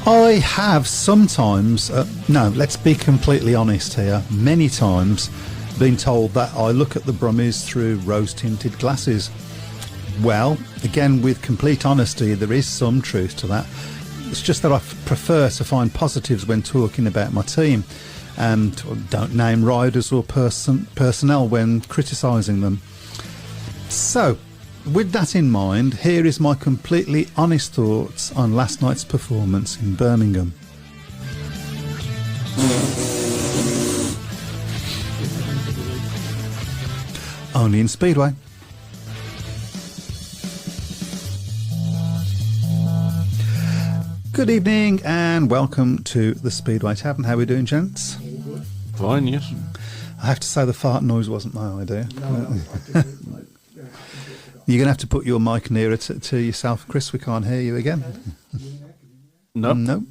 I have sometimes, no, let's be completely honest here, many times been told that I look at the Brummies through rose-tinted glasses. Well, again, with complete honesty, there is some truth to that. It's just that I prefer to find positives when talking about my team and don't name riders or personnel when criticising them. So, with that in mind, here is my completely honest thoughts on last night's performance in Birmingham. Only in Speedway. Good evening and welcome to the Speedway Tavern. How are we doing, gents? Fine, yes. I have to say the fart noise wasn't my idea. No. You're going to have to put your mic nearer to yourself, Chris. We can't hear you again. No. No.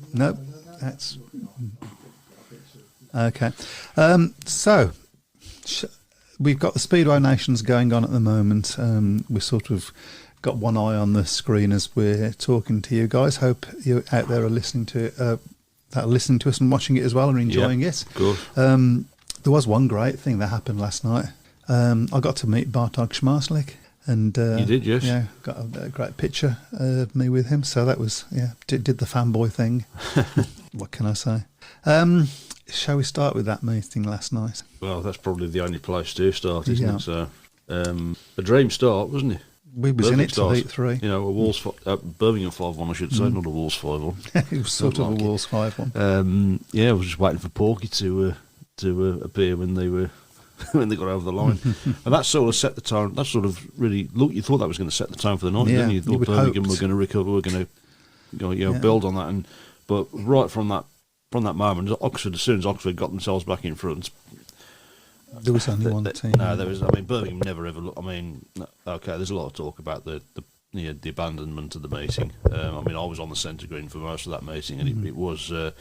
That's... Okay. So, we've got the Speedway Nations going on at the moment. We sort of got one eye on the screen as we're talking to you guys. Hope you out there are listening to us and watching it as well and enjoying it. Good. There was one great thing that happened last night. I got to meet Bartok Schmarslik. And you did, yes. Yeah, got a great picture of me with him. So that was, did the fanboy thing. What can I say? Shall we start with that meeting last night? Well, that's probably the only place to start, isn't it? So, a dream start, wasn't it? We was in it to beat 3. You know, a Wolves Birmingham 5-1, I should say, not a Wolves 5-1. It was sort of a Wolves 5-1. I was just waiting for Porky to appear when they were. When they got over the line, and that sort of set the tone. That sort of really you thought that was going to set the tone for the night. Didn't you? Thought Birmingham were going to recover, were going to build on that. But right from that moment, Oxford, as soon as Oxford got themselves back in front, there was only one team. No, there was. I mean, Birmingham never ever. Okay, there's a lot of talk about the abandonment of the meeting. I was on the centre green for most of that meeting, and it wasn't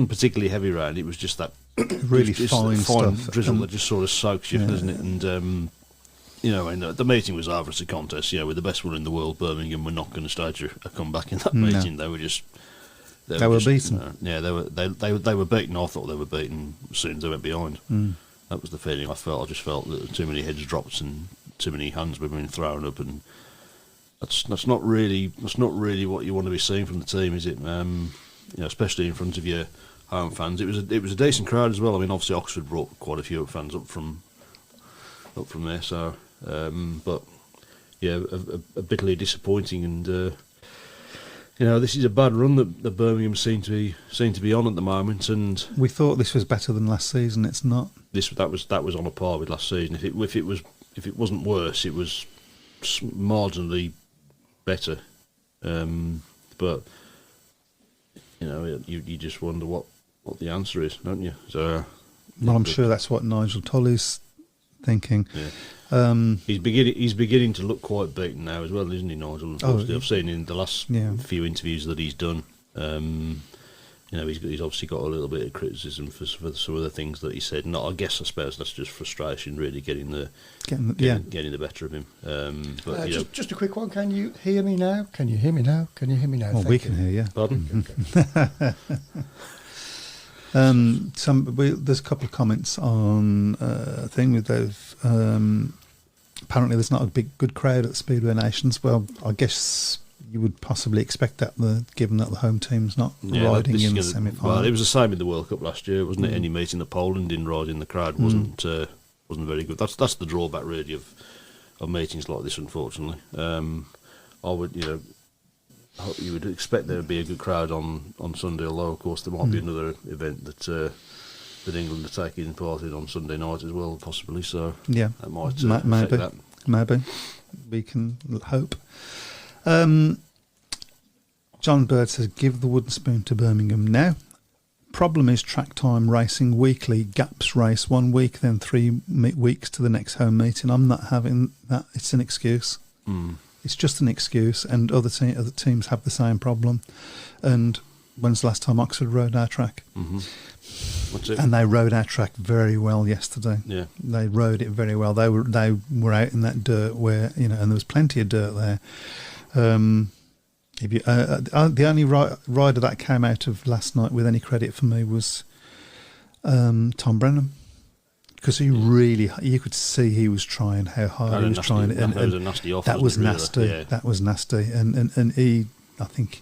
particularly heavy rain. It was just that. Really fine stuff. Drizzle that just sort of soaks you, doesn't it? And the meeting was over as a contest. With the best one in the world, Birmingham were not going to stage a comeback in that meeting. They were just they were beaten. They were beaten. I thought they were beaten as soon as they went behind. That was the feeling I felt. I just felt that too many heads dropped and too many hands were being thrown up, and that's not really what you want to be seeing from the team, is it? Especially in front of your home fans. It was a decent crowd as well. I mean, obviously Oxford brought quite a few fans up from there. So, but yeah, a bitterly disappointing. And this is a bad run that Birmingham seem to be on at the moment. And we thought this was better than last season. It's not. That was on a par with last season. If it wasn't worse, it was marginally better. But you just wonder what the answer is, don't you? So, well, I'm sure that's what Nigel Tully's thinking. Yeah. He's beginning to look quite beaten now as well, isn't he, Nigel? I've seen in the last few interviews that he's done. He's obviously got a little bit of criticism for some of the things that he said. I suppose that's just frustration, really, getting the better of him. Just a quick one. Can you hear me now? Can you hear me now? Well, we can hear you. Pardon? Okay. There's a couple of comments on a thing with those. Apparently, there's not a good crowd at the Speedway Nations. Well, I guess you would possibly expect that, given that the home team's not riding in the semi-final. Well, it was the same in the World Cup last year, wasn't it? Any meeting that Poland didn't ride in, the crowd wasn't very good. That's the drawback, really, of meetings like this. Unfortunately, I would you would expect there would be a good crowd on Sunday, although of course there might be another event that England are taking part in on Sunday night as well, possibly. So that might affect that. Maybe we can hope. John Bird says, give the wooden spoon to Birmingham now. Problem is track time racing weekly, gaps race 1 week, then 3 weeks to the next home meeting. I'm not having that. It's an excuse. It's just an excuse, and other teams have the same problem. And when's the last time Oxford rode our track? And they rode our track very well yesterday. Yeah, they rode it very well. They were out in that dirt where and there was plenty of dirt there. If you, the only rider that came out of last night with any credit for me was Tom Brennan, because he really, you could see he was trying how hard he was trying, and that was a nasty offer. That was nasty. Yeah. That was nasty, and he, I think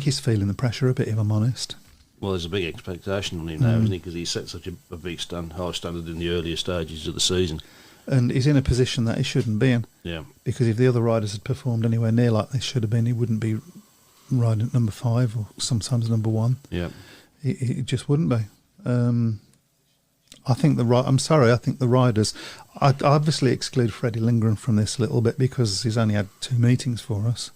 he's feeling the pressure a bit, if I'm honest. Well, there's a big expectation on him now, isn't he? Because he set such a big high standard in the earlier stages of the season. And he's in a position that he shouldn't be in. Yeah. Because if the other riders had performed anywhere near like they should have been, he wouldn't be riding at number 5 or sometimes number 1. Yeah. He just wouldn't be. I think I think the riders. I obviously exclude Freddie Lindgren from this a little bit because he's only had 2 meetings for us.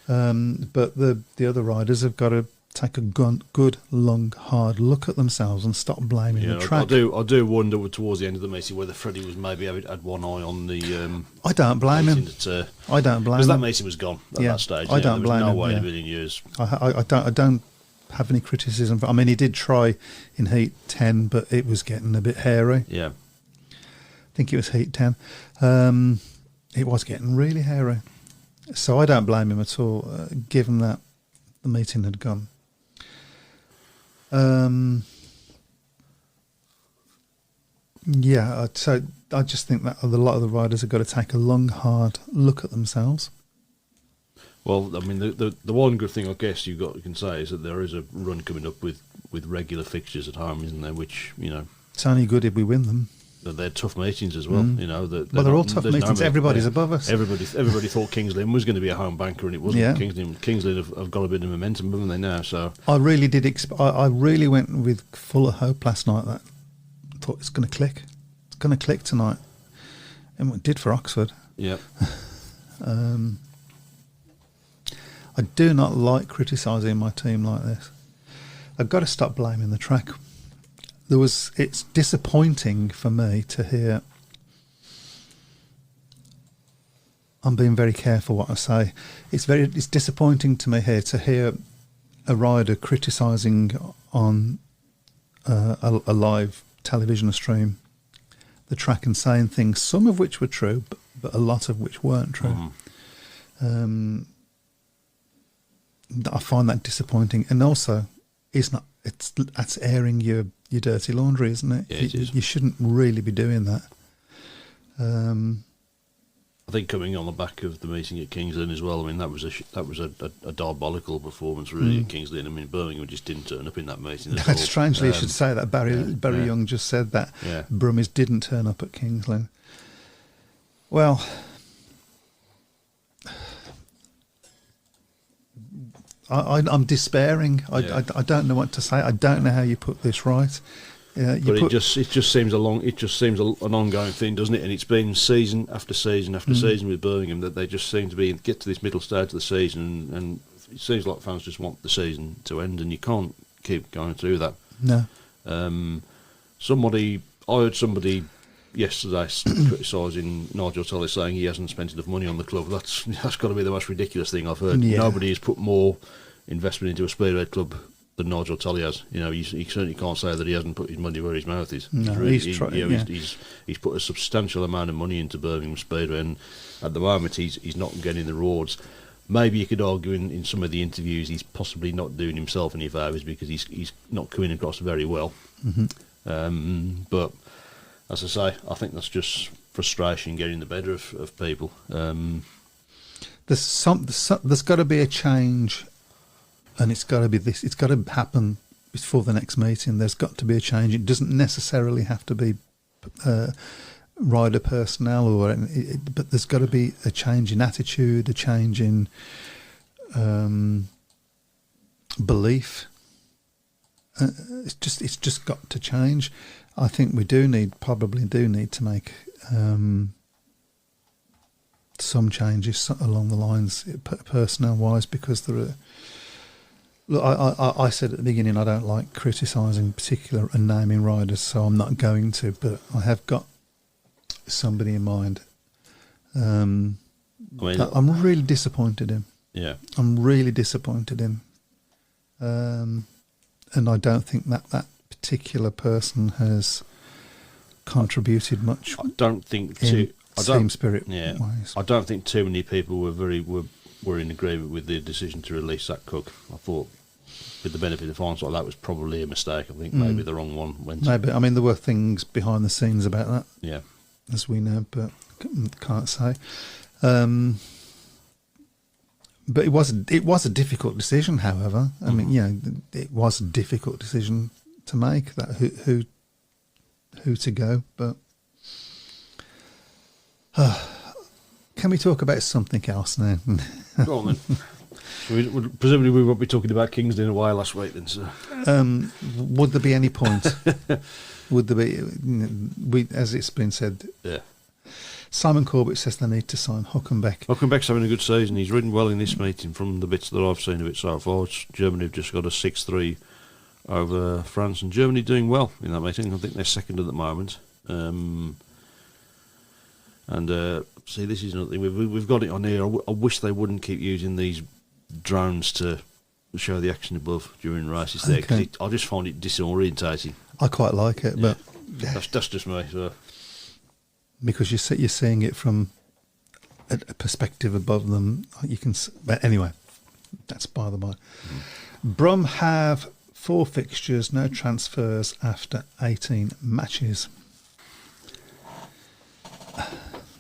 But the other riders have got to take a good, long, hard look at themselves and stop blaming the track. I do wonder towards the end of the meeting whether Freddie was maybe had one eye on the. I don't blame him. I don't blame him because that meeting was gone at that stage. I don't blame him. No way in a million years. I don't have any criticism. I mean, he did try in heat 10, but it was getting a bit hairy. Yeah, I think it was heat 10. It was getting really hairy, so I don't blame him at all. Given that the meeting had gone. So I just think that a lot of the riders have got to take a long, hard look at themselves. Well, I mean, the one good thing I guess you can say is that there is a run coming up with regular fixtures at home, isn't there? Which it's only good if we win them. They're tough meetings as well. They're all tough meetings. Everybody's above us. Everybody thought Kings Lynn was going to be a home banker, and it wasn't. Yeah. Kings Lynn have got a bit of momentum, haven't they now? So I really did. I really went with full of hope last night. That I thought it's going to click. It's going to click tonight, and it did for Oxford. Yeah. I do not like criticising my team like this. I've got to stop blaming the track. It's disappointing for me to hear. I'm being very careful what I say. It's disappointing to me here to hear a rider criticising on a live television stream the track and saying things, some of which were true, but a lot of which weren't true. I find that disappointing, and also that's airing your dirty laundry, isn't it? Yeah, it is. You shouldn't really be doing that. I think coming on the back of the meeting at Kings Lynn as well. I mean, that was a diabolical performance really at Kings Lynn. I mean, Birmingham just didn't turn up in that meeting. That's strangely you should say that. Barry Young just said that. Yeah. Brummies didn't turn up at Kings Lynn. Well, I'm despairing. I don't know what to say. I don't know how you put this right. It just seems an ongoing thing, doesn't it? And it's been season after season after season with Birmingham that they just seem to get to this middle stage of the season, and it seems like fans just want the season to end, and you can't keep going through that. No. I heard somebody yesterday criticising Nigel Tully, saying he hasn't spent enough money on the club. That's got to be the most ridiculous thing I've heard. Yeah. Nobody has put more investment into a Speedway club than Nigel Tully has. You certainly can't say that he hasn't put his money where his mouth is. No, he's put a substantial amount of money into Birmingham Speedway, and at the moment he's not getting the rewards. Maybe you could argue in some of the interviews he's possibly not doing himself any favours because he's not coming across very well. But as I say, I think that's just frustration getting the better of people. There's got to be a change, and it's got to be this. It's got to happen before the next meeting. There's got to be a change. It doesn't necessarily have to be rider personnel, but there's got to be a change in attitude, a change in belief. It's just got to change. I think we probably do need to make some changes along the lines personnel-wise, because there are. Look, I said at the beginning I don't like criticising particular and naming riders, so I'm not going to. But I have got somebody in mind. I'm really disappointed in. Yeah, I'm really disappointed in. And I don't think that particular person has contributed much. I don't think team spirit ways. I don't think too many people were were in agreement with the decision to release Zach Cook. I thought, with the benefit of hindsight, that was probably a mistake. I think maybe the wrong one went. Maybe. I mean, there were things behind the scenes about that. Yeah. As we know, but can't say. But it was a difficult decision. However, I mean, it was a difficult decision to make. That who to go, but can we talk about something else now? Go on then. Presumably we won't be talking about Kingsley in a while last week then. So. Would there be any point? Would there be? As it's been said. Yeah. Simon Corbett says they need to sign Huckenbeck. Huckenbeck's having a good season. He's ridden well in this meeting from the bits that I've seen of it so far. Germany have just got a 6-3 over France, and Germany doing well in that meeting. I think they're second at the moment. See, this is another thing. We've got it on here. I wish they wouldn't keep using these drones to show the action above during races there, because I just find it disorientating. I quite like it, but that's just me. So. Because you're seeing it from a perspective above them, you can. But anyway, that's by the by. Browne have 4 fixtures, no transfers after 18 matches.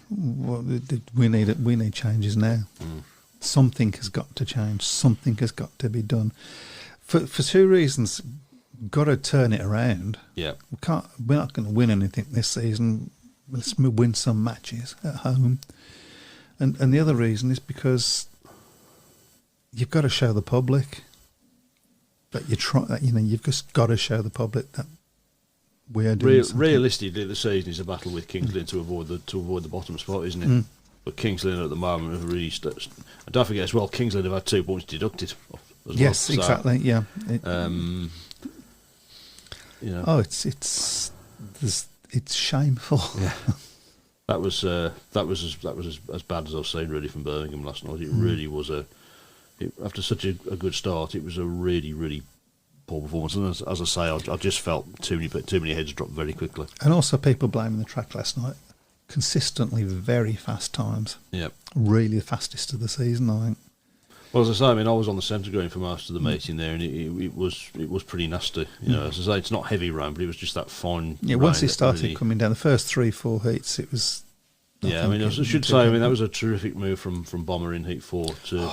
Well, we need changes now. Something has got to change. Something has got to be done. For 2 reasons, got to turn it around. Yeah, We're not going to win anything this season. Let's win some matches at home, and the other reason is because you've got to show the public that you try. That you've just got to show the public that we are doing something. Realistically, the season is a battle with Kingsley to avoid the bottom spot, isn't it? But Kingsley at the moment have really. And don't forget as well, Kingsley have had 2 points deducted. Yes, exactly. Yeah. Oh, it's shameful. Yeah. That was as bad as I've seen really from Birmingham last night. It really was after such a good start. It was a really, really poor performance. And as I say, I just felt too many heads dropped very quickly. And also people blaming the track last night. Consistently very fast times. Yeah. Really the fastest of the season, I think. Well, as I say, I mean, I was on the centre green for most of the meeting there, and it was pretty nasty. As I say, it's not heavy rain, but it was just that fine. Yeah, once it started coming down, the first 3-4 heats, it was. Yeah, I mean, I should say, I mean, that was a terrific move from Bomber in Heat 4 to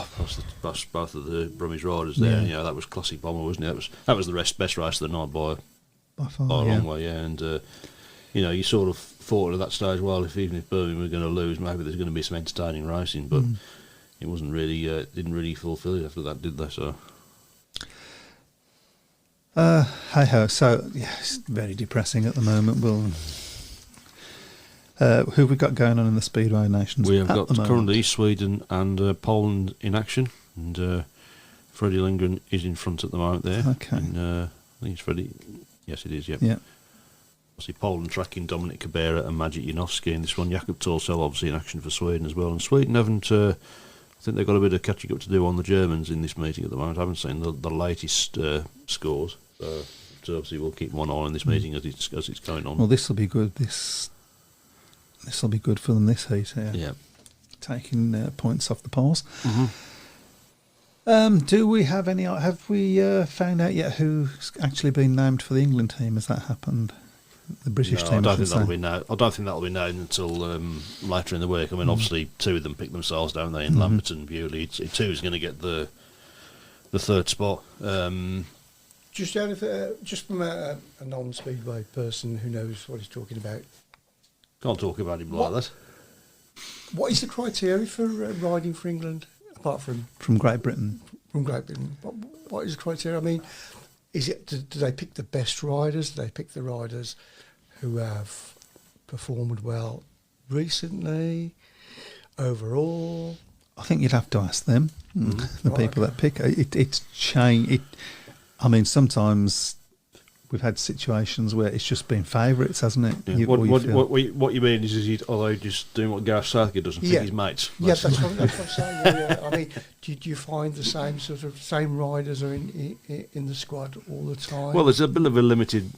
pass both of the Brummies riders there. Yeah. That was classic Bomber, wasn't it? That was the best race of the night by far, a long way. Yeah, and you sort of thought at that stage, well, even if Birmingham were going to lose, maybe there's going to be some entertaining racing, but. It wasn't really, didn't really fulfil it after that, did they? So, hey ho. So, yeah, it's very depressing at the moment. We'll, who have we got going on in the Speedway Nations? We have got currently Sweden and Poland in action, and Freddie Lindgren is in front at the moment there. Okay. And, I think it's Freddie. Yes, it is. Yeah. Yeah. Obviously, Poland tracking Dominic Cabera and Maciej Janowski in this one. Jakob Torsell obviously in action for Sweden as well, and Sweden haven't. I think they've got a bit of catching up to do on the Germans in this meeting at the moment. I haven't seen the latest scores, so obviously we'll keep one eye on this meeting as it's going on. Well, this will be good. This will be good for them this heat here. Yeah, taking points off the poles. Mm-hmm. Do we have any? Have we found out yet who's actually been named for the England team? Has that happened? The British team. I don't think that'll be known until later in the week. I mean, obviously, 2 of them pick themselves, don't they? In Lambert and Bewley, 2 is going to get the 3rd spot. Just from a non-speedway person who knows what he's talking about. Can't talk about him like that. What is the criteria for riding for England, apart from Great Britain? From Great Britain, what is the criteria? I mean, is it do they pick the best riders? Do they pick the riders who have performed well recently, overall? I think you'd have to ask them, the people that pick. It's changed. I mean, sometimes we've had situations where it's just been favourites, hasn't it? Yeah. What you mean is are they just doing what Gareth Southgate does and pick his mates? Yeah, that's what I'm saying. Yeah. I mean, do you find the same riders are in the squad all the time? Well, there's a bit of a limited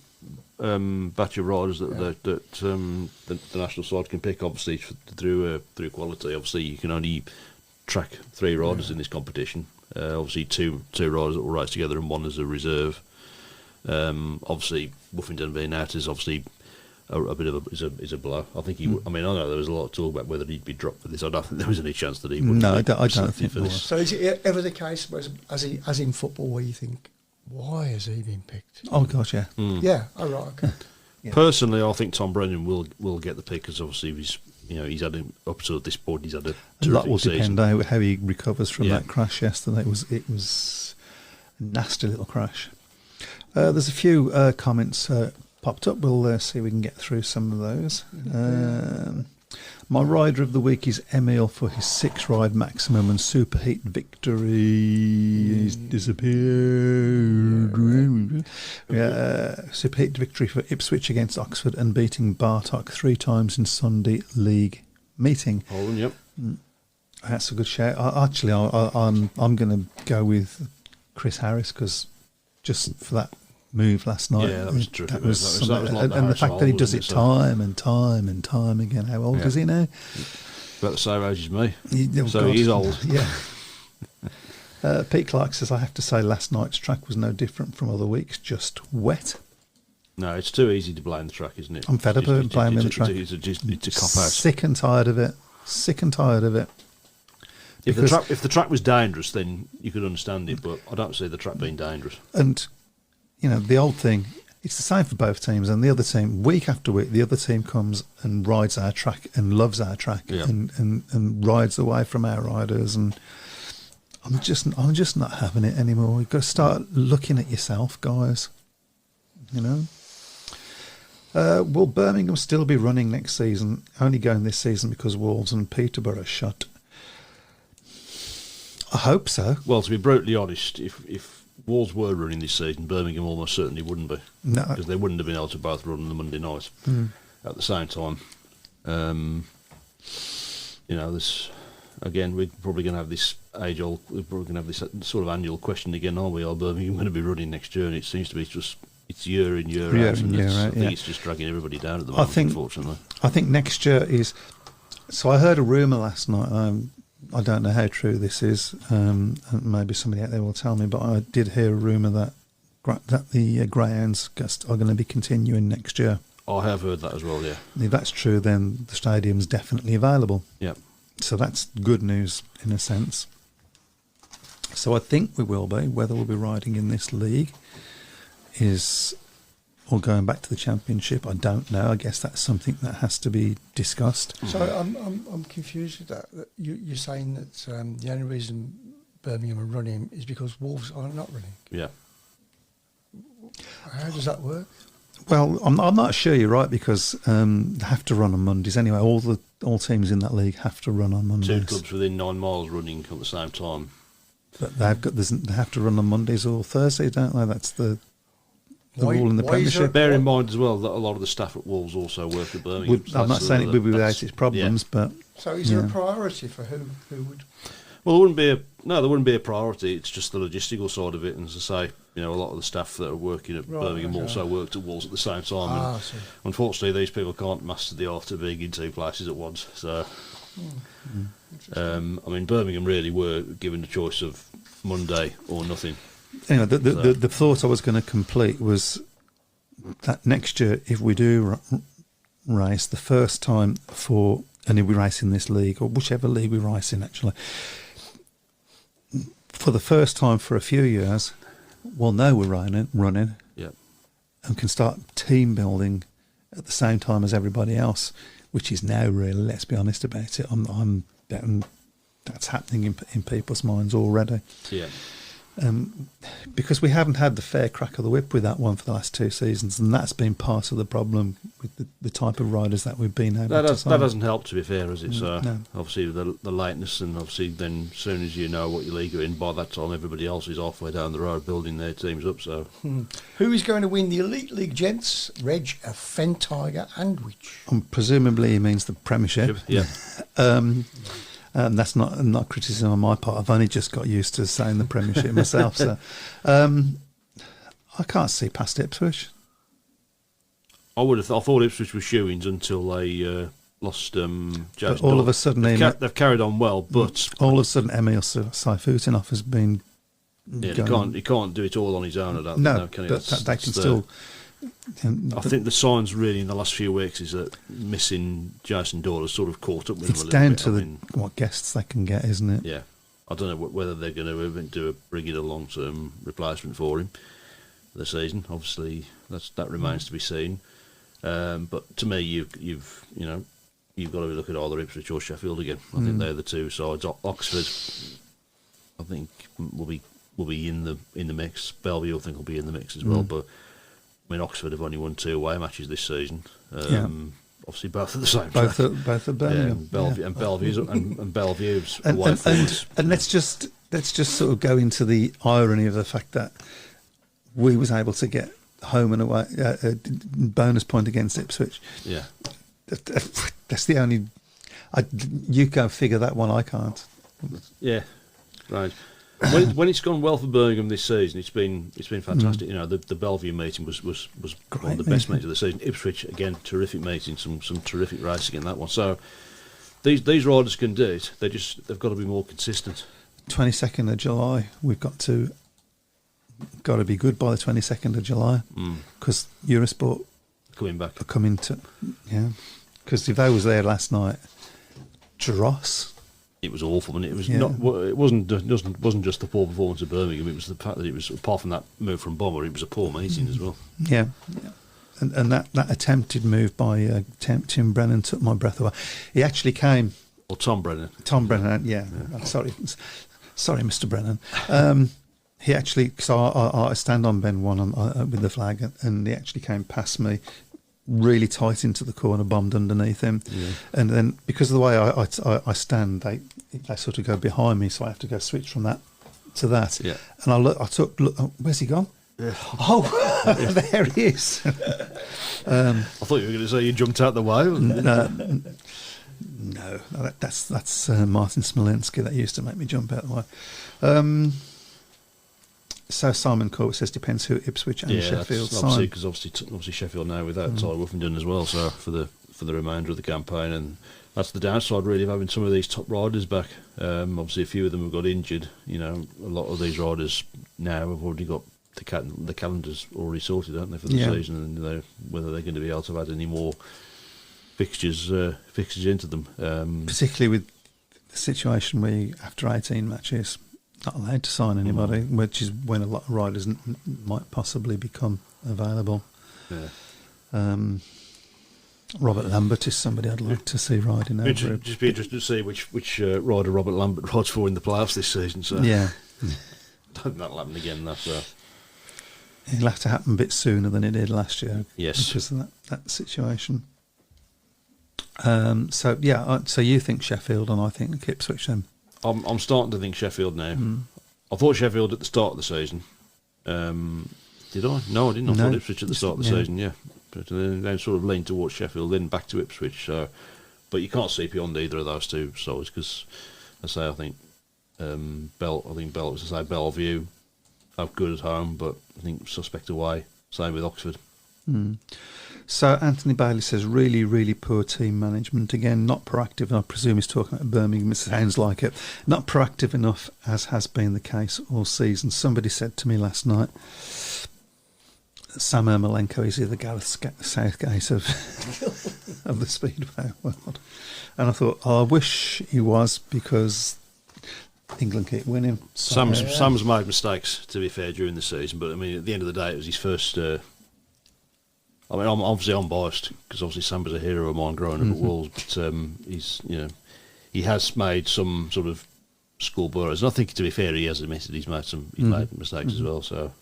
batch of riders that the national side can pick, obviously through quality. Obviously, you can only track 3 riders in this competition. Obviously, two riders that will race together and one as a reserve. Obviously, Buffington being out is obviously a bit of a blow. I think he. I mean, I know there was a lot of talk about whether he'd be dropped for this. I don't think there was any chance that he would. No, I don't think for this. So is it ever the case, as in football, where you think, why has he been picked? Oh gosh, yeah. Yeah. Oh right. Okay. Yeah. Personally, I think Tom Brennan will get the pick because obviously he's had up to this point he's had a A lot will terrific depend season. on how he recovers from Yeah. that crash yesterday. It was a nasty little crash. There's a few comments popped up. We'll see if we can get through some of those. My rider of the week is Emil for his 6-ride maximum and superheat victory. He's disappeared. Superheat victory for Ipswich against Oxford and beating Bartok 3 times in Sunday league meeting. Holland, yep. That's a good shout. I'm going to go with Chris Harris because just for that move last night. Yeah, that was terrific. That was That was like the and the Harris fact that he Hole, does wasn't it it? time and time and time again. How old Yeah. is he now? About the same age as me. Oh So God. he's old. Yeah. Pete Clark says, I have to say last night's track was no different from other weeks, just wet. No, it's too easy to blame the track, isn't it? I'm fed up of blaming the track. It's a cop out. Sick and tired of it. Sick and tired of it. If Because- the track was dangerous, then you could understand it. But I don't see the track being dangerous. And, you know, the old thing, it's the same for both teams. And the other team, week after week, the other team comes and rides our track and loves our track Yeah. and rides away from our riders. And I'm just not having it anymore. You've got to start looking at yourself, guys. You know? Will Birmingham still be running next season? Only going this season because Wolves and Peterborough shut. I hope so. Well, to be brutally honest, if Wolves were running this season, Birmingham almost certainly wouldn't be. No. Because they wouldn't have been able to both run on the Monday night at the same time. You know, this again, we're probably going to have this age-old, we're probably going to have this sort of annual question again, are we? Are Birmingham going to be running next year? And it seems to be just, it's year in, year Year out. in, And year it's, out, I think yeah. it's just dragging everybody down at the moment, unfortunately. I think next year is. So I heard a rumour last night. I don't know how true this is. And maybe somebody out there will tell me. But I did hear a rumour that the Greyhounds are going to be continuing next year. I have heard that as well, yeah. And if that's true, then the stadium's definitely available. Yeah. So that's good news in a sense. So I think we will be. Whether we'll be riding in this league or going back to the Championship, I don't know. I guess that's something that has to be discussed. So I'm confused with that. You're saying that the only reason Birmingham are running is because Wolves are not running. Yeah. How does that work? Well, I'm not sure you're right because they have to run on Mondays anyway. All teams in that league have to run on Mondays. 2 clubs within 9 miles running at the same time. But they have to run on Mondays or Thursdays, don't they? That's the rule in the why is Premiership. Bear in mind as well that a lot of the staff at Wolves also work at Birmingham. I'm not saying it would be without its problems, but So is there yeah. a priority for who would? Well, there wouldn't be a priority. It's just the logistical side of it. And as I say, you know, a lot of the staff that are working at Right, Birmingham okay. also worked at Wolves at the same time. Ah, I and see. unfortunately, these people can't master the art of being in 2 places at once. So, I mean, Birmingham really were given the choice of Monday or nothing. anyway, the thought I was going to complete was that next year, if we do race the first time and if we race in this league or whichever league we race in, actually, for the first time for a few years, we'll know we're running Yeah. and can start team building at the same time as everybody else, which is now really, let's be honest about it. I'm betting that's happening in people's minds already. Yeah. Because we haven't had the fair crack of the whip with that one for the last 2 seasons, and that's been part of the problem with the type of riders that we've been able to sign. That doesn't help, to be fair, has it? So No. obviously the lateness, and obviously then as soon as you know what your league are in, by that time everybody else is halfway down the road building their teams up. So Who is going to win the Elite League, gents? Reg, Fentiger, and which? Presumably he means the Premiership. yeah, That's not criticism on my part. I've only just got used to saying the Premiership myself. So I can't see past Ipswich. I thought Ipswich was shoo-ins until they Jason. all of a sudden, they've carried on well, but all of a sudden, Emil Saifutinov has been. He can't do it all on his own. I don't No, think, can he? but they can still. I think the signs really in the last few weeks is that missing Jason Doyle has sort of caught up with It's him a down little bit. to what guests they can get, isn't it? Yeah, I don't know whether they're going to bring in a long-term replacement for him for the season. Obviously, that remains to be seen. But to me, you've got to look at either Ipswich or Sheffield again. I think they're the two sides. Oxford, I think, will be in the mix. Bellevue, I think, will be in the mix as well. But I mean, Oxford have only won 2 away matches this season. Obviously, both at the same Both track. at Birmingham. And Bellevue's away forwards. And let's just sort of go into the irony of the fact that we was able to get home and away bonus point against Ipswich. Yeah, that's the only. You go figure that one. I can't. Yeah, right. When it's gone well for Birmingham this season, it's been fantastic. You know, the Bellevue meeting was one of the best meetings of the season. Ipswich again, terrific meeting, some terrific racing in that one. So these riders can do it. They've got to be more consistent. 22nd of July, we've got to be good by the 22nd of July because Eurosport Coming back. are coming to because if they was there last night, Dross. It was awful, and it was Yeah. not. It wasn't just the poor performance of Birmingham. It was the fact that it was, apart from that move from Bomber, it was a poor meeting as well. Yeah. And that attempted move by Tim Brennan took my breath away. He actually came. Or Tom Brennan. Tom Brennan, yeah. I'm sorry, Mr. Brennan. He actually, because I stand on Ben 1 with the flag, and he actually came past me, really tight into the corner, bombed underneath him, and then because of the way I stand, they sort of go behind me, so I have to go switch from that to that. Yeah. And I look, where's he gone? Yeah. Oh, there he is. I thought you were going to say you jumped out the way. No, that's Martin Smolenski that used to make me jump out the way. So Simon Court says depends who Ipswich and Sheffield sign. Because obviously Sheffield now without Ty Wolfenden as well. So for the remainder of the campaign, and that's the downside really of having some of these top riders back. Obviously a few of them have got injured. You know, a lot of these riders now have already got the calendars already sorted, haven't they, for the season, and whether they're going to be able to add any more fixtures into them. Particularly with the situation where you, after 18 matches, not allowed to sign anybody, which is when a lot of riders might possibly become available. Yeah. Robert Lambert is somebody I'd like to see riding over. Just be interested to see which rider Robert Lambert rides for in the playoffs this season. So yeah, that'll happen again. It'll have to happen a bit sooner than it did last year. Yes, because of that situation. So you think Sheffield and I think Ipswich then. I'm starting to think Sheffield now. I thought Sheffield at the start of the season. Did I? No, I didn't. I thought Ipswich at the start of the season, yeah. But then sort of leaned towards Sheffield, then back to Ipswich. So, but you can't see beyond either of those two sides because, I think Bellevue have good at home, but I think suspect away. Same with Oxford. So Anthony Bailey says really, really poor team management. Again, not proactive. I presume he's talking about Birmingham. It sounds like it. Not proactive enough, as has been the case all season. Somebody said to me last night, Sam Ermolenko is the Gareth Southgate of the Speedway world. And I thought, I wish he was, because England keep winning. So, Sam's made mistakes, to be fair, during the season. But, I mean, at the end of the day, it was his first... I'm biased because obviously Sam was a hero of mine growing up at Wolves, but he has made some sort of schoolboy errors. And I think, to be fair, he has admitted he's made mistakes as well. So,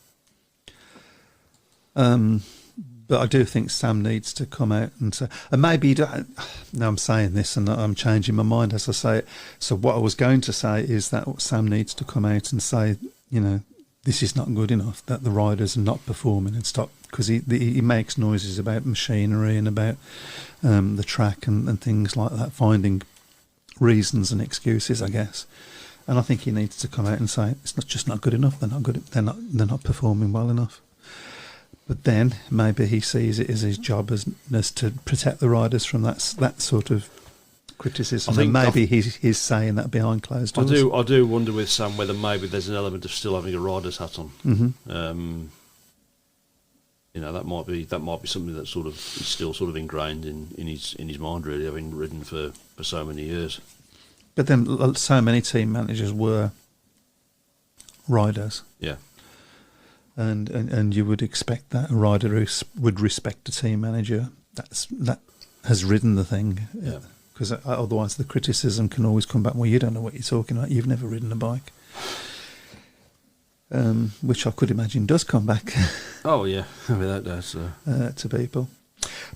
but I do think Sam needs to come out and say, and maybe now I'm saying this and I'm changing my mind as I say it. So what I was going to say is that Sam needs to come out and say, this is not good enough, that the riders are not performing, and stop, because he makes noises about machinery and about the track and things like that, finding reasons and excuses, I guess. And I think he needs to come out and say it's not good enough. They're not good. They're not performing well enough. But then maybe he sees it as his job as to protect the riders from that sort of criticism. I think and maybe he's saying that behind closed doors. I do wonder with Sam whether maybe there's an element of still having a rider's hat on. Mm-hmm. That might be something that sort of is still sort of ingrained in his mind, really, having ridden for so many years. But then so many team managers were riders. Yeah. And you would expect that a rider who would respect a team manager that has ridden the thing. Yeah. Because otherwise the criticism can always come back, well, you don't know what you're talking about, you've never ridden a bike. Which I could imagine does come back. Oh, yeah, without doubt. To people.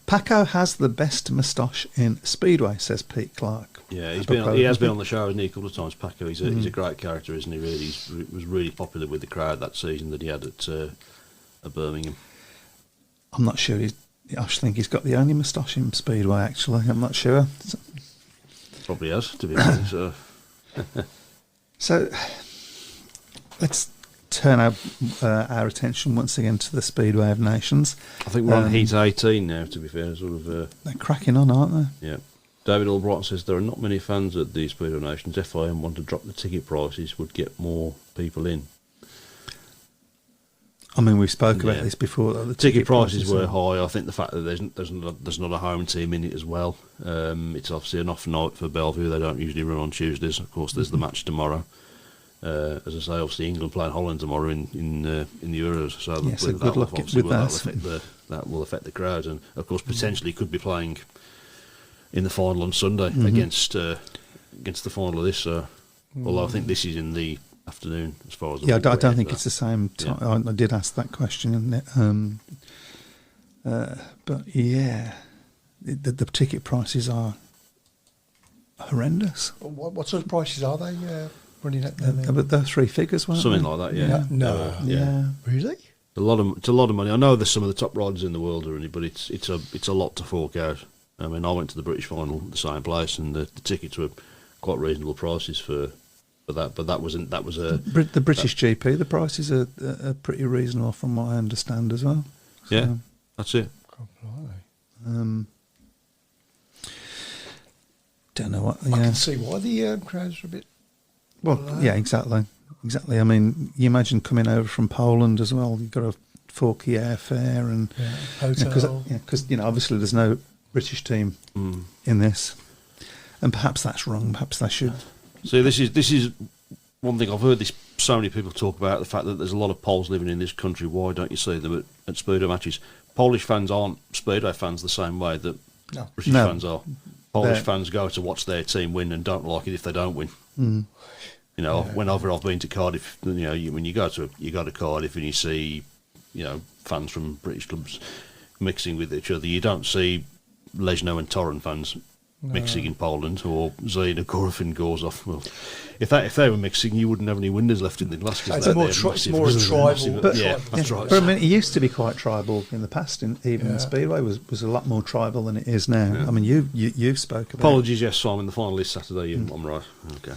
Paco has the best moustache in Speedway, says Pete Clark. Yeah, he has been on the show, hasn't he, a couple of times, Paco. He's a great character, isn't he, really? He was really popular with the crowd that season that he had at Birmingham. I'm not sure. I think he's got the only moustache in Speedway, actually. I'm not sure. Probably has, to be honest. So let's turn our attention once again to the Speedway of Nations. I think we're on Heat 18 now, to be fair. They're cracking on, aren't they? Yeah. David Albright says there are not many fans at the Speedway of Nations. FIM want to drop the ticket prices, would get more people in. I mean, we spoke about this before. The ticket prices were high. I think the fact that there's not a home team in it as well. It's obviously an off night for Bellevue. They don't usually run on Tuesdays. Of course, there's the match tomorrow. As I say, obviously England playing Holland tomorrow in the Euros. So good luck with that. That will affect the crowd, and of course potentially could be playing in the final on Sunday against the final of this. Although I think this is in the afternoon, as far as I don't think it's the same time. Yeah. I did ask that question, but yeah, the ticket prices are horrendous. What sort of prices are they running at? But they're three figures, weren't something they? like that. Yeah. No. Yeah. Really? It's a lot of money. I know there's some of the top riders in the world already, but it's a lot to fork out. I mean, I went to the British final, the same place, and the tickets were quite reasonable prices for that. But that was the British GP. The prices are pretty reasonable, from what I understand as well. So, yeah, that's it. Don't know what. I can see why the crowds are a bit. Well, yeah, exactly. I mean, you imagine coming over from Poland as well. You've got a forky airfare and hotel. Because obviously there's no British team in this, and perhaps that's wrong. Perhaps they should. So this is one thing I've heard so many people talk about, the fact that there's a lot of Poles living in this country. Why don't you see them at Speedway matches? Polish fans aren't Speedway fans the same way that British fans are. Polish fans go to watch their team win and don't like it if they don't win. Mm. Whenever I've been to Cardiff, when you go to Cardiff and you see, fans from British clubs mixing with each other, you don't see Leszno and Torun fans mixing in Poland, or Zayn and Korofin goes off. Well, if they were mixing, you wouldn't have any windows left in the glass. It's more tribal. That's right. But I mean, it used to be quite tribal in the past. Even Speedway was a lot more tribal than it is now. Yeah. I mean, you've spoke about. Apologies, yes, Simon. The final is Saturday. I'm right. Okay.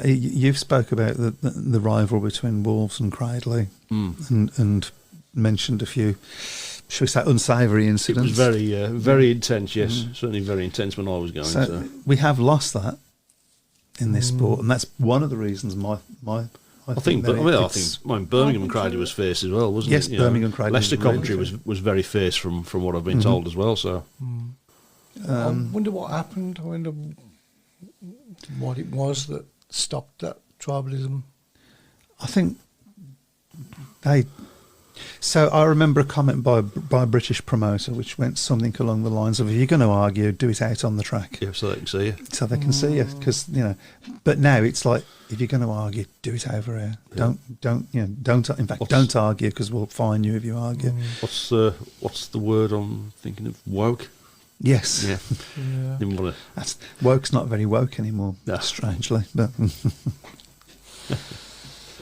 You've spoke about the rivalry between Wolves and Cradley, and mentioned a few, shall we say, unsavoury incidents. It was very intense. Yes, certainly very intense when I was going. So we have lost that in this sport, and that's one of the reasons I think Birmingham and Cradley was fierce as well, wasn't it? Yes, Birmingham and Cradley. Leicester Coventry was very fierce from what I've been told as well. So I wonder what happened. I wonder what it was that stopped that tribalism. I think So I remember a comment by a British promoter which went something along the lines of, if you're going to argue, do it out on the track. Yeah, so they can see you. So they can see you, because, but now it's like, if you're going to argue, do it over here. Yeah. Don't argue, because we'll fine you if you argue. What's the word I'm thinking of? Woke? Yes. Yeah. Woke's not very woke anymore, strangely, but...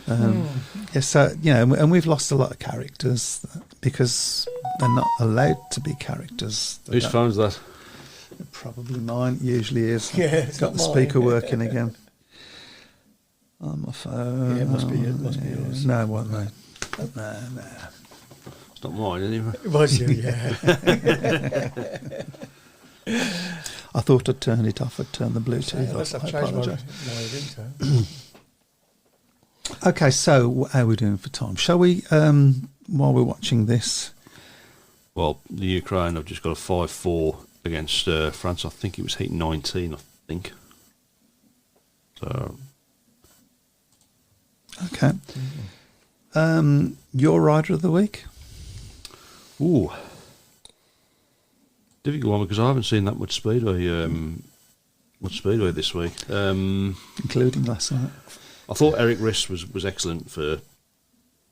and we've lost a lot of characters because they're not allowed to be characters. Whose phone's that? Probably mine. Usually is. Yeah, it's got the speaker working again. On my phone. Yeah, it must be it. No, it won't. No. Not mine, anyway. It was you, yeah. I thought I'd turned it off. I'd turned the Bluetooth Unless off. I've I changed my apologise. ringtone. Okay, so how are we doing for time? Shall we, while we're watching this? Well, the Ukraine have just got a 5-4 against France. I think it was heat 19, I think. So, Okay. Your rider of the week? ooh. Difficult one because I haven't seen that much Speedway this week. Including last night. I thought Eric Riss was excellent for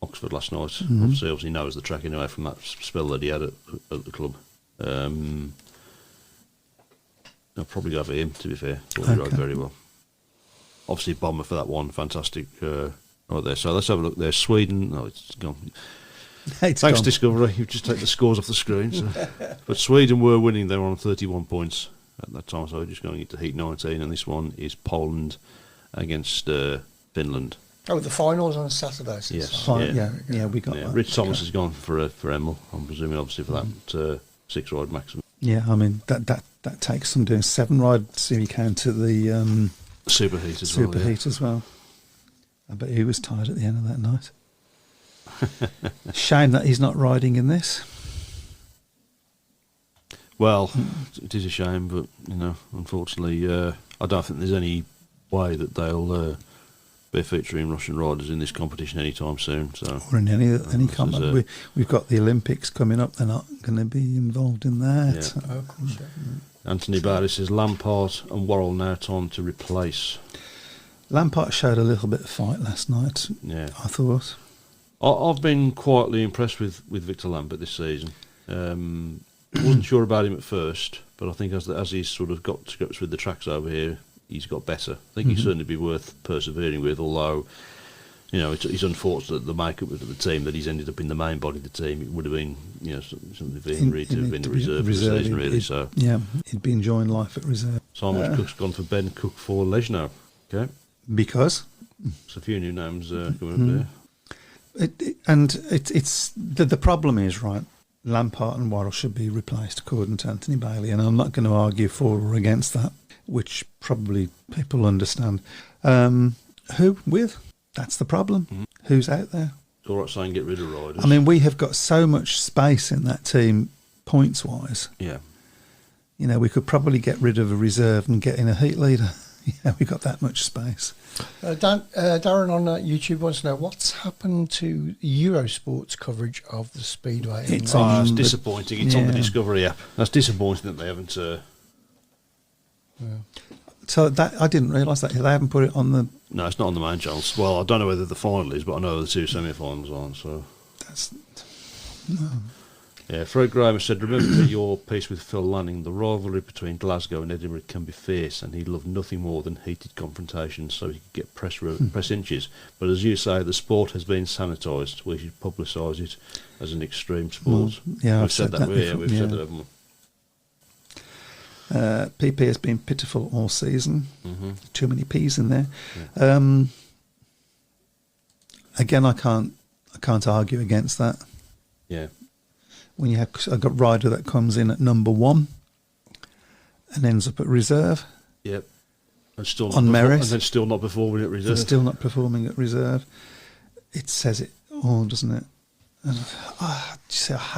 Oxford last night. Mm-hmm. Obviously knows the track anyway from that spell that he had at the club. I'll probably go for him, to be fair. Thought he rode Okay. very well. Obviously, Bomber for that one. Fantastic right there. So let's have a look there. Sweden. Oh, it's gone. It's Thanks, gone. Discovery. You've just taken the scores off the screen. So. But Sweden were winning. They were on 31 points at that time. So we're just going into Heat 19. And this one is Poland against Finland. Oh, the finals on Saturday. Yes. Fine, Yeah. yeah, we got Yeah, that. Rich Thomas has gone for Emil. I'm presuming, obviously, for that 6-ride maximum. Yeah, I mean, that takes some doing. 7 rides if you count to the Superheat as well. Superheat as well. I bet he was tired at the end of that night. Shame that he's not riding in this. Well, it is a shame, but unfortunately, I don't think there's any way that they'll be featuring Russian riders in this competition anytime soon. So, Or in any this combat. is, We've got the Olympics coming up. They're not going to be involved in that. Yeah. Oh, of course, yeah. Anthony Barry says Lampard and Worrell now time to replace. Lampard showed a little bit of fight last night, Yeah, I thought. I've been quietly impressed with Victor Lambert this season. Wasn't sure about him at first, but I think as he's sort of got to grips with the tracks over here, he's got better. I think he'd certainly be worth persevering with, although, it's unfortunate the makeup of the team that he's ended up in the main body of the team. It would have been, something really to have been the reserve for the season, really. So Yeah, he'd be enjoying life at reserve. Simon Cook's gone for Ben Cook for Legno. Okay, Because? so a few new names coming up there. It's the problem is, right, Lampard and Worrell should be replaced according to Anthony Bailey, and I'm not going to argue for or against that, which probably people understand. Who with? That's the problem. Who's out there? It's all right saying get rid of riders. I mean, we have got so much space in that team points-wise. yeah. We could probably get rid of a reserve and get in a heat leader. We've got that much space. Darren on YouTube wants to know what's happened to Eurosport's coverage of the Speedway. It's in on It's the- disappointing. It's on the yeah. Discovery app. That's disappointing that they haven't. So that I didn't realise that they haven't put it on the. No, it's not on the main channels. Well, I don't know whether the final is, but I know the 2 semi-finals aren't. So, That's yeah. Fred Graham has said, "Remember your piece with Phil Lanning. The rivalry between Glasgow and Edinburgh can be fierce, and he loved nothing more than heated confrontations, so he could get press inches. But as you say, the sport has been sanitised. We should publicise it as an extreme sport. yeah, we've I've said that that. before, We've said yeah. that, haven't we? PP has been pitiful all season. Too many P's in there. Yeah. Again, I can't argue against that. Yeah. When you have a rider that comes in at number 1 and ends up at reserve, Yep. And still On merit. and then still not performing at they're reserve. still not performing at reserve. It says it all, doesn't it? And, I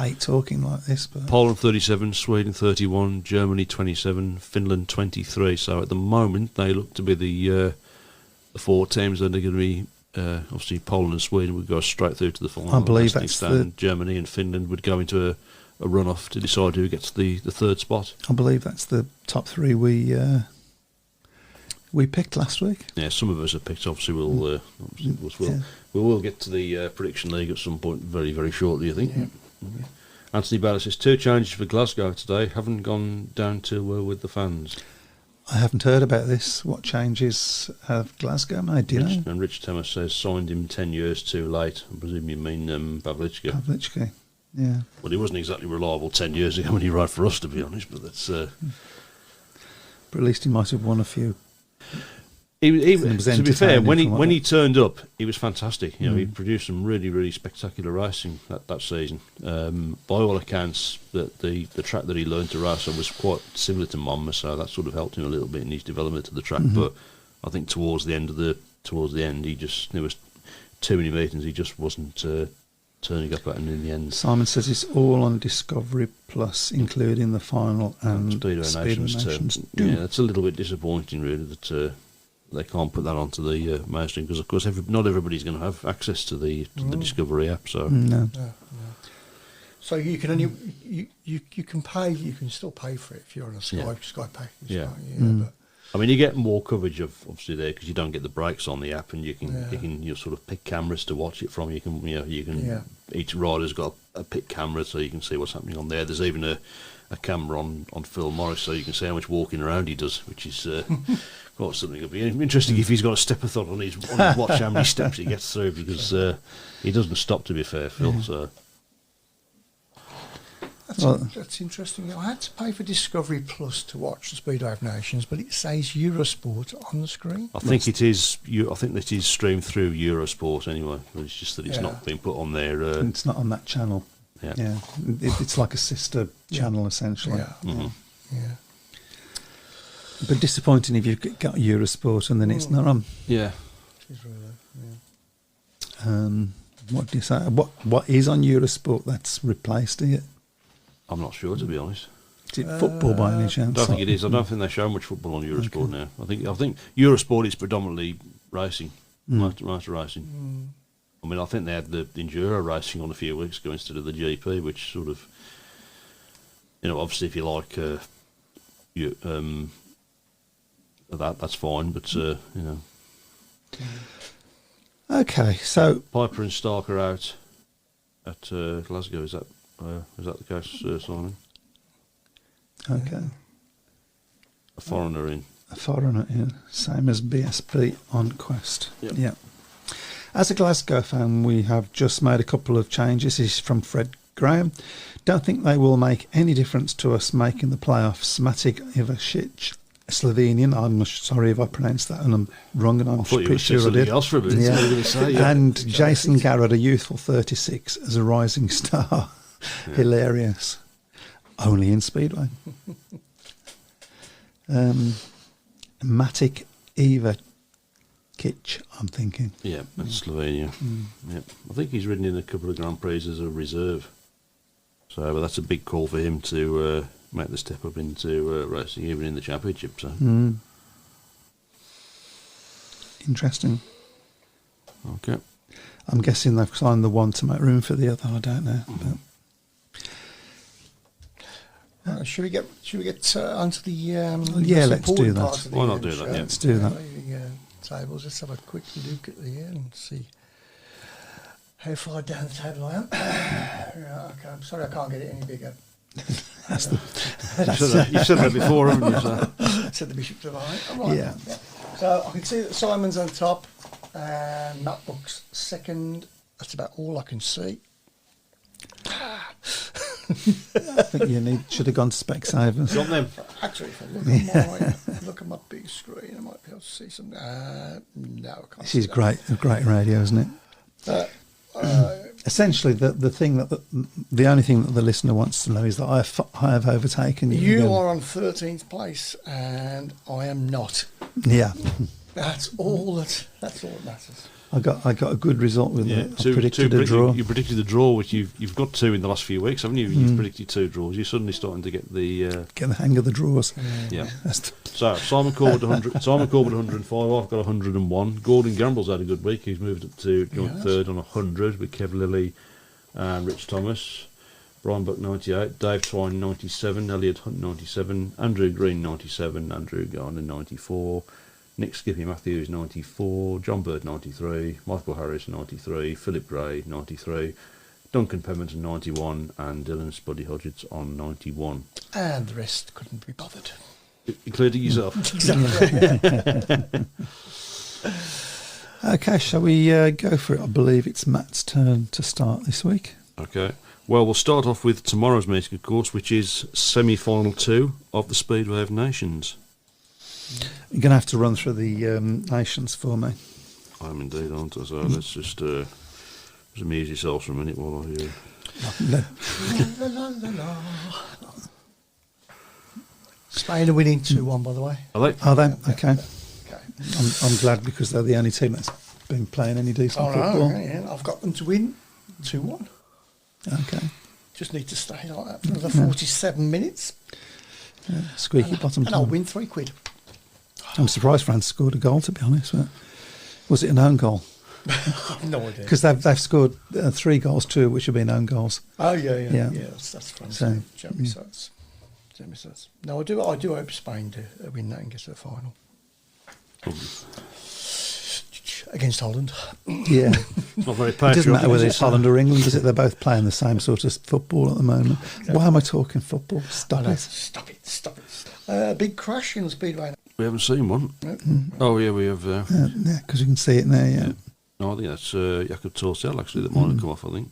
hate talking like this, but Poland 37, Sweden 31, Germany 27, Finland 23. So at the moment, they look to be the 4 teams that are going to be. Obviously, Poland and Sweden would go straight through to the final. I believe As things that's stand, Germany and Finland would go into a run-off to decide who gets the third spot. I believe that's the top 3 we picked last week. Yeah, some of us have picked. Obviously, we will get to the prediction league at some point very, very shortly, I think. Yeah. Anthony Ballard says 2 changes for Glasgow today. Haven't gone down to with the fans. I haven't heard about this. What changes have Glasgow made? Do you know? And Rich Thomas says signed him 10 years too late. I presume you mean Pavlichka. Pavlichki, yeah. Well, he wasn't exactly reliable 10 years ago when he rode for us, to be honest. But that's But at least he might have won a few. was to be fair, entertaining when he turned up, he was fantastic. You know, he produced some really, really spectacular racing that season. By all accounts, the track that he learned to race on was quite similar to Monmouth, so that sort of helped him a little bit in his development of the track. But I think towards the end, there was too many meetings. He just wasn't turning up at, and in the end, Simon says it's all on Discovery Plus, including the final and Speedway Nations. Yeah, it's a little bit disappointing, really, that they can't put that onto the mainstream, because of course not everybody's going to have access to the Discovery app. So no. So you can only you can pay. You can still pay for it if you're on a Sky package. Yeah. But I mean, you get more coverage of obviously there because you don't get the breaks on the app, and you can sort of pick cameras to watch it from. Each rider's got a pick camera, so you can see what's happening on there. There's even a camera on Phil Morris, so you can see how much walking around he does, which is quite something. It'll be interesting if he's got a stepathon on his watch, how many steps he gets through, because he doesn't stop, to be fair, Phil. Yeah. So that's interesting. I had to pay for Discovery Plus to watch the Speedway of Nations, but it says Eurosport on the screen. I think it is. I think that is streamed through Eurosport anyway. It's just that it's not being put on there. It's not on that channel. Yeah. It's like a sister channel essentially. Yeah. But disappointing if you've got Eurosport and then it's not on. Yeah. It is really, What do you say? What is on Eurosport that's replaced it? I'm not sure, to be honest. Is it football by any chance? I don't think it is. I don't think they show much football on Eurosport now. I think Eurosport is predominantly racing, motor racing. I mean, I think they had the Enduro racing on a few weeks ago instead of the GP, which sort of, obviously if you like that's fine, but Okay, so Piper and Stark are out at Glasgow. Is that the case, Simon? okay, A foreigner in. a foreigner, same as BSP on Quest. Yep. Yeah. As a Glasgow fan, we have just made a couple of changes. This is from Fred Graham. Don't think they will make any difference to us making the playoffs. Matic Ivasic, Slovenian. I'm sorry if I pronounced that and I'm wrong, and I'm pretty sure I did. Else for a minute. Yeah. And Jason Garrett, a youthful 36, as a rising star. Hilarious. Only in Speedway. Matic Ivasic, I'm thinking. Yeah, that's Slovenia. Yeah, I think he's ridden in a couple of Grand Prix as a reserve. So, but that's a big call for him to make the step up into racing, even in the championship. So, interesting. Okay. I'm guessing they've signed the one to make room for the other. I don't know. should we get onto the let's do that. Why not do that? Yeah. Let's do that. Tables. Let's have a quick look at the end and see how far down the table I am. Right, okay, I'm sorry I can't get it any bigger. You've said that before, haven't you? So. Said the Bishop of Iron. Right, Yeah. So I can see that Simon's on top and Matt Buck's second. That's about all I can see. I think you should have gone to Specsavers. Got them. Actually, if I look at my big screen, I might be able to see some. No, I can't. This is great radio, isn't it? Essentially, the thing the only thing that the listener wants to know is that I have overtaken you. You are on 13th place, and I am not. Yeah, that's all that matters. I got a good result with it. I predicted a draw. You predicted a draw, which you've got two in the last few weeks, haven't you? You've predicted two draws. You're suddenly starting to get the hang of the draws. Yeah. So Simon Corbett 100. Simon Corbett 105. I've got 101. Gordon Gamble's had a good week. He's moved up to joint third on 100 with Kev Lilly and Rich Thomas. Brian Buck 98. Dave Twine 97. Elliot Hunt 97. Andrew Green 97. Andrew Garner 94. Nick Skippy Matthews 94, John Bird 93, Michael Harris 93, Philip Gray 93, Duncan Pemberton 91, and Dylan Spuddy Hodgetts on 91. And the rest couldn't be bothered. Including yourself. Exactly. Okay, shall we go for it? I believe it's Matt's turn to start this week. Okay. Well, we'll start off with tomorrow's meeting, of course, which is semi-final 2 of the Speedway of Nations. You're going to have to run through the nations for me. I am indeed, aren't I? So let's just amuse yourselves for a minute while I hear. No. La, la, la, la. Spain are winning 2-1, by the way. Are they? Are they? Okay. Okay. I'm glad because they're the only team that's been playing any decent football. Yeah. I've got them to win 2-1. Okay. Just need to stay like that for another 47 minutes. Squeaky bottom And I'll time. win 3 quid. I'm surprised France scored a goal, to be honest. But was it an own goal? I've no idea. Because they've scored 3 goals, 2 of which have been own goals. Oh, yeah. Yeah. That's fun. So, No, I do hope Spain do win that and get to the final. Against Holland. Yeah. Not very It doesn't matter patriotic. whether is it's it? Holland or England, does it? They're both playing the same sort of football at the moment. Why am I talking football? Stop it. Stop it. Big crash in the Speedway. We haven't seen one. Mm. Oh, yeah, we have. Yeah, because you can see it there, yeah. No, I think that's Jakob Torsell, actually, that might have come off, I think.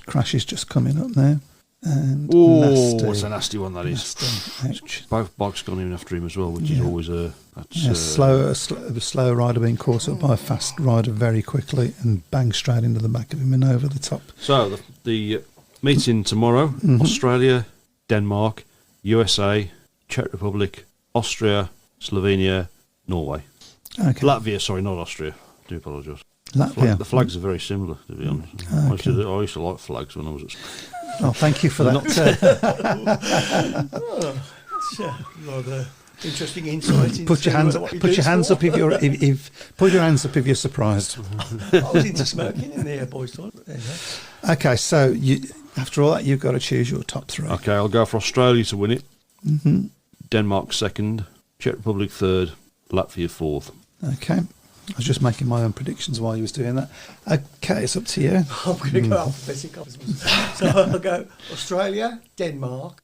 Crash is just coming up now. And Oh, nasty. it's a nasty one, that is. Nasty. Ouch. Both bikes gone in after him as well, which is Yeah. always a... That's, Yeah, a slow rider being caught up by a fast rider very quickly and bang straight into the back of him and over the top. So, the meeting tomorrow, Australia, Denmark, USA, Czech Republic, Austria, Slovenia, Norway. Okay. Latvia, sorry, not Austria. I do apologise. Latvia. The flags are very similar, to be honest. I used to like flags when I was at school. Oh, thank you for that. Rather interesting insight. Put your hands up. Put your hands up if you're. Put your hands up if you're surprised. I was into smoking in the boys' toilet. Okay, so after all that, you've got to choose your top 3. Okay, I'll go for Australia to win it. Denmark second, Czech Republic third, Latvia fourth. Okay. I was just making my own predictions while you was doing that. Okay, it's up to you. I'm going to go alphabetic. So I'll go Australia, Denmark,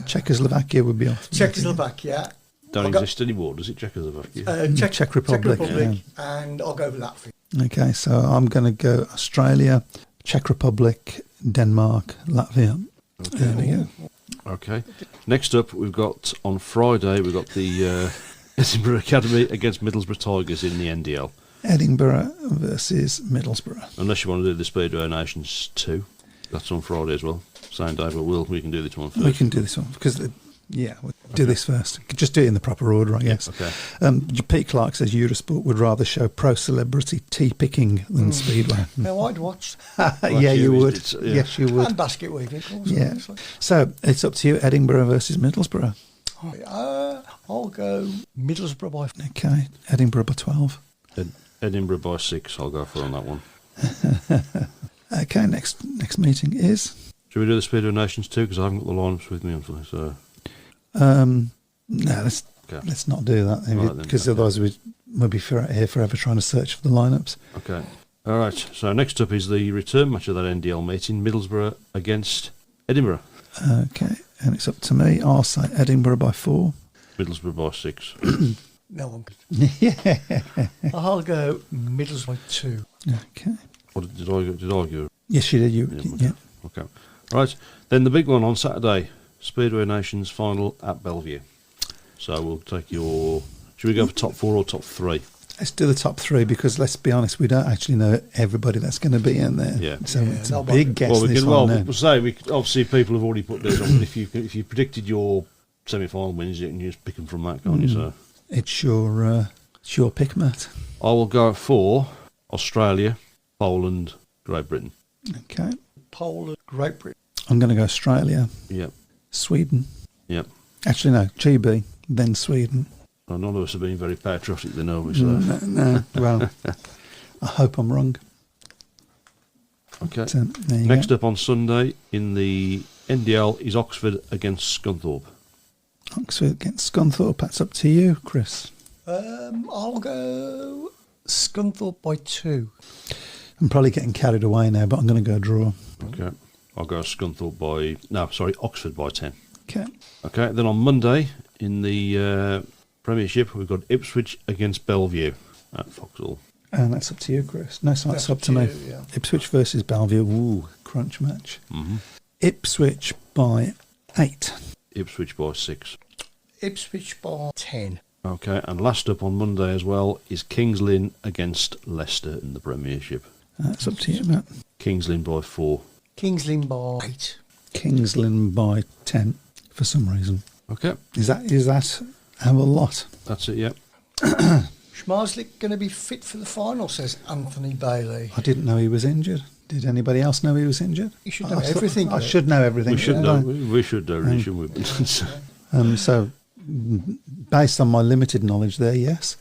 Czechoslovakia would be off. Czechoslovakia. Don't I'll go- exist anymore, does it, Czechoslovakia? Czech Republic, and I'll go with Latvia. Okay, so I'm going to go Australia, Czech Republic, Denmark, Latvia. There we go. Okay. Next up, we've got, on Friday, we've got the Edinburgh Academy against Middlesbrough Tigers in the NDL. Edinburgh versus Middlesbrough. Unless you want to do the Speedway Nations 2. That's on Friday as well. Same day, but we can do this one first. We can do this one because, we'll do this first. Just do it in the proper order, I guess. Okay. Pete Clark says Eurosport would rather show pro celebrity tea picking than Speedway. Now, I'd watch. Yeah, you would. it's, Yes, you would. And basket weaving, of course. Yeah. obviously. So it's up to you, Edinburgh versus Middlesbrough. I'll go Middlesbrough by. Okay, Edinburgh by 12. Edinburgh by 6, I'll go for on that one. Okay, next meeting is. Should we do the Speedway Nations 2? Because I haven't got the lineups with me, unfortunately. So. No, let's not do that All right then, because okay. otherwise we'll be here forever trying to search for the lineups. Okay. All right. So next up is the return match of that NDL meeting, Middlesbrough against Edinburgh. Okay, and it's up to me. I'll say Edinburgh by 4. Middlesbrough by 6. No, I'm good. Yeah. I'll go Middlesbrough by 2. Okay. What did I go? Yes, you did. Yeah. Okay. Right. Then the big one on Saturday, Speedway Nations final at Bellevue. So we'll take your... Should we go for top 4 or top 3? Let's do the top 3 because let's be honest, we don't actually know everybody that's going to be in there. Yeah. So Yeah, it's a no, big guess. Well, we this can. one Well, now. we'll say obviously people have already put theirs on. But if you predicted your semi-final wins, you can just pick them from that, can't you? So It's your pick, Matt. I will go for Australia, Poland, Great Britain. Okay. Poland, Great Britain. I'm going to go Australia, Yep. Sweden. Yep. Actually, no, GB, then Sweden. Well, none of us have been very patriotic, they know me. So No. Well, I hope I'm wrong. okay. So, there you Next go. up on Sunday in the NDL is Oxford against Scunthorpe. Oxford against Scunthorpe. That's up to you, Chris. I'll go Scunthorpe by 2. I'm probably getting carried away now, but I'm going to go draw. Okay. I'll go Oxford by 10. Okay. Okay, then on Monday in the Premiership, we've got Ipswich against Bellevue at Foxhall. And that's up to you, Chris. No, so that's That's up up to to me. you, yeah. Ipswich versus Bellevue. Ooh, crunch match. Mm-hmm. Ipswich by 8. Ipswich by 6. Ipswich by 10. Okay, and last up on Monday as well is Kings Lynn against Leicester in the Premiership. That's up to you, Matt. Kings Lynn by 4. Kings Lynn by 8. Kings Lynn by 10 for some reason. Okay, Is that our lot? that's it, yeah. Schmarslik going to be fit for the final, says Anthony Bailey. I didn't know he was injured. Did anybody else know he was injured? You should know everything. I should know everything. We should shouldn't know, I? we should know, really, shouldn't we? So, based on my limited knowledge there, yes.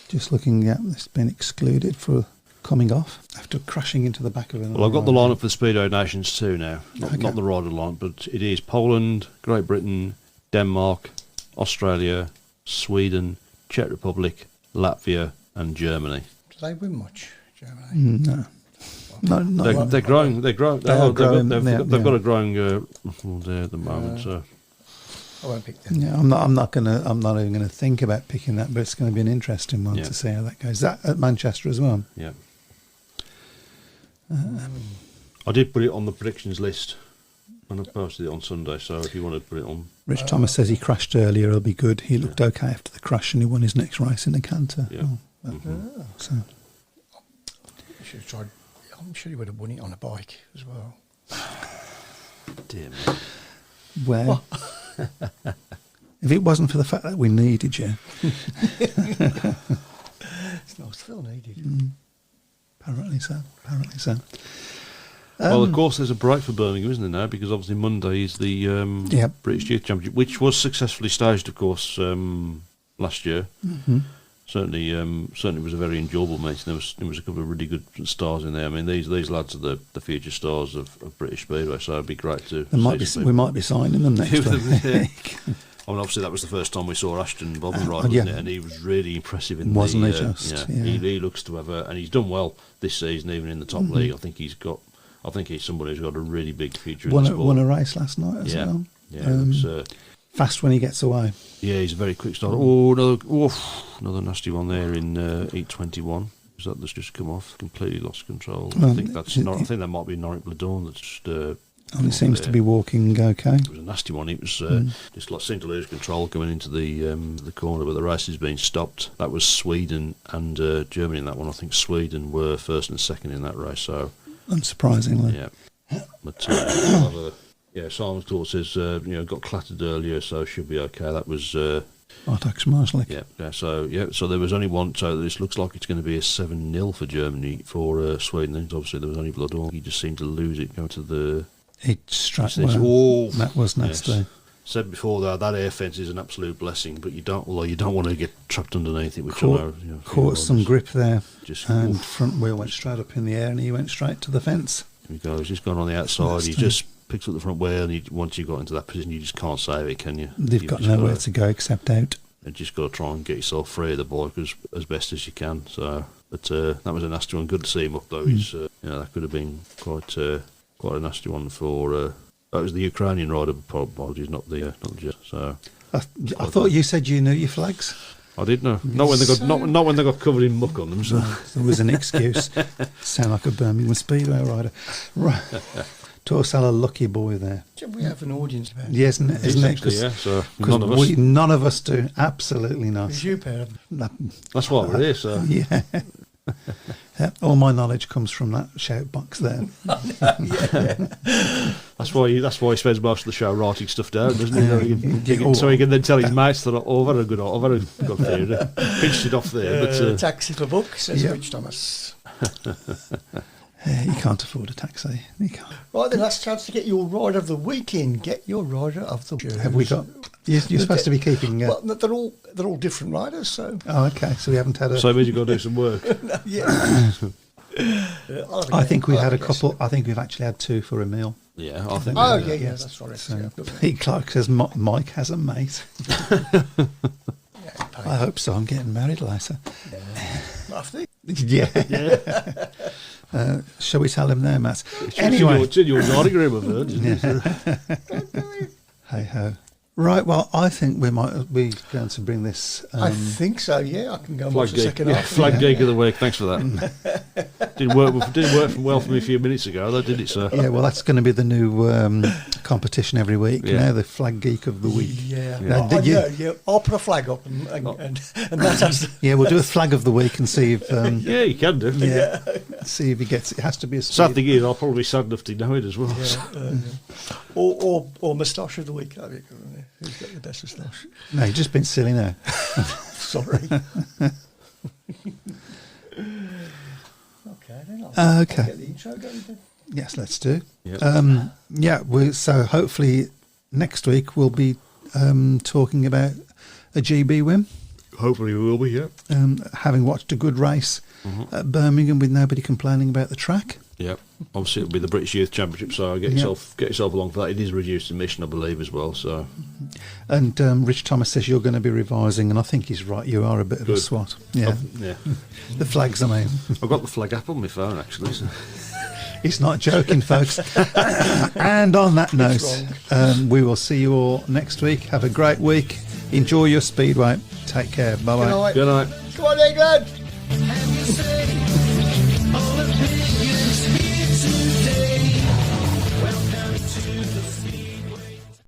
Just looking at it's been excluded for coming off after crashing into the back of it. Well, I've got the lineup for the Speedway Nations too now. Not the rider line, but it is Poland, Great Britain, Denmark, Australia, Sweden, Czech Republic, Latvia, and Germany. Do they win much, Germany? No. They're growing. They're growing. They are growing, They've got a growing there at the moment. So I won't pick them. Yeah, I'm not even gonna think about picking that, but it's going to be an interesting one to see how that goes. Is that at Manchester as well? yeah. I did put it on the predictions list when I posted it on Sunday. So if you want to put it on, Rich Thomas says he crashed earlier. He'll be good. He looked okay after the crash, and he won his next race in the Canter. Yeah. So I should have tried. I'm sure he would have won it on a bike as well. dear me. well, if it wasn't for the fact that we needed you, It's not still needed. apparently so. Well, of course, there's a break for Birmingham, isn't there now? Because obviously Monday is the British Youth Championship, which was successfully staged, of course, last year. Certainly was a very enjoyable meeting. There was a couple of really good stars in there. I mean, these lads are the future stars of British Speedway, so it'd be great to. We might be signing them next week. I mean, obviously that was the first time we saw Ashton Bobbin ride, wasn't it? And he was really impressive in wasn't the. he just? Yeah. He looks to have and he's done well this season, even in the top league. I think he's somebody who's got a really big future in the sport. Won a race last night as well. Yeah, fast when he gets away. yeah, he's a very quick starter. Another nasty one there in 8:21. Is that that's just come off? Completely lost control. Well, I think that might be Norwich Bladorn that's just. Only seems to be walking okay. It was a nasty one. It was just seemed to lose control coming into the corner, but the race has been stopped. That was Sweden and Germany in that one. I think Sweden were first and second in that race. So unsurprisingly, yeah. But Simon Court says got clattered earlier, so should be okay. That was Artax Marslick. Yeah. So there was only one. So this looks like it's going to be a 7-0 for Germany for Sweden. And obviously there was only blood on. He just seemed to lose it going to the. It struck. That was nasty. Yes. Said before that air fence is an absolute blessing, but you don't want to get trapped underneath it. Which caught some grip there, and front wheel went straight up in the air, and he went straight to the fence. Here he goes. He's gone on the outside. He just picks up the front wheel, and once you got into that position, you just can't save it, can you? They've got nowhere to go except out. And just got to try and get yourself free of the bike as best as you can. So, but that was a nasty one. Good to see him up though. He's that could have been quite a nasty one for. That was the Ukrainian rider. Apologies, not the Jet. So I thought you said you knew your flags. I did know. Not when they got covered in muck on them. So there was an excuse. Sound like a Birmingham Speedway rider. Right. Torsala, lucky boy there. We have an audience about it. Yeah, isn't it? Yeah, so none of us do. Absolutely not. It's you, pair. That's why we're here. So yeah. All my knowledge comes from that shout box there. That's why he spends most of the show writing stuff down, doesn't he? So he can then tell his mates that I've had a good theory. Pinched it off there. But taxi for book, says Rich Thomas. You can't afford a taxi. You can't. Right, then last chance to get your rider of the week in. Get your rider of the week. Have we got? You're supposed to be keeping. Well, they're all different riders. So. Oh, okay. So we haven't had a. So it means you've got to do some work. Yeah. I think we had a couple. I think we've actually had two for Emil. Yeah, I think. Oh yeah, that's right. So Pete Clark says Mike has a mate. I hope so. I'm getting married later. Yeah. Shall we tell him there, Matt? Anyway, it's in your diary room, I've heard. Hey ho. Right, well, I think we might be going to bring this... I think so, yeah. I can go and watch the Geek. second Yeah, half. Flag Geek of the week. Thanks for that. didn't work well for me a few minutes ago, though, did it, sir? Yeah, well, that's going to be the new competition every week. Yeah. Now, the Flag Geek of the week. Yeah, Now, yeah. I'll put a flag up and that has to... Yeah, we'll do a Flag of the week and see if... Yeah, you can do. yeah, see if he gets it. It has to be a Sad speed. thing is, I'll probably be sad enough to know it as well. Yeah, or moustache of the week. That'd be good, wouldn't it? Who's got the best moustache? No, you've just been silly now. Sorry. Okay, then I'll Okay. get the intro going then. Yes, let's do. Yep. So hopefully next week we'll be talking about a GB win, Hopefully we will be, yeah. having watched a good race at Birmingham with nobody complaining about the track. Yeah. Obviously it'll be the British Youth Championship, so get yourself along for that. It is reduced emission, I believe, as well, so... And Rich Thomas says you're going to be revising, and I think he's right. You are a bit of a Good. swat. Yeah, Yeah. the flags, I mean. I've got the flag app on my phone, actually. So. He's not joking, folks. And on that note, we will see you all next week. Have a great week. Enjoy your Speedway. Take care. Bye-bye. Good night. Come on, England! Welcome to the Speedway.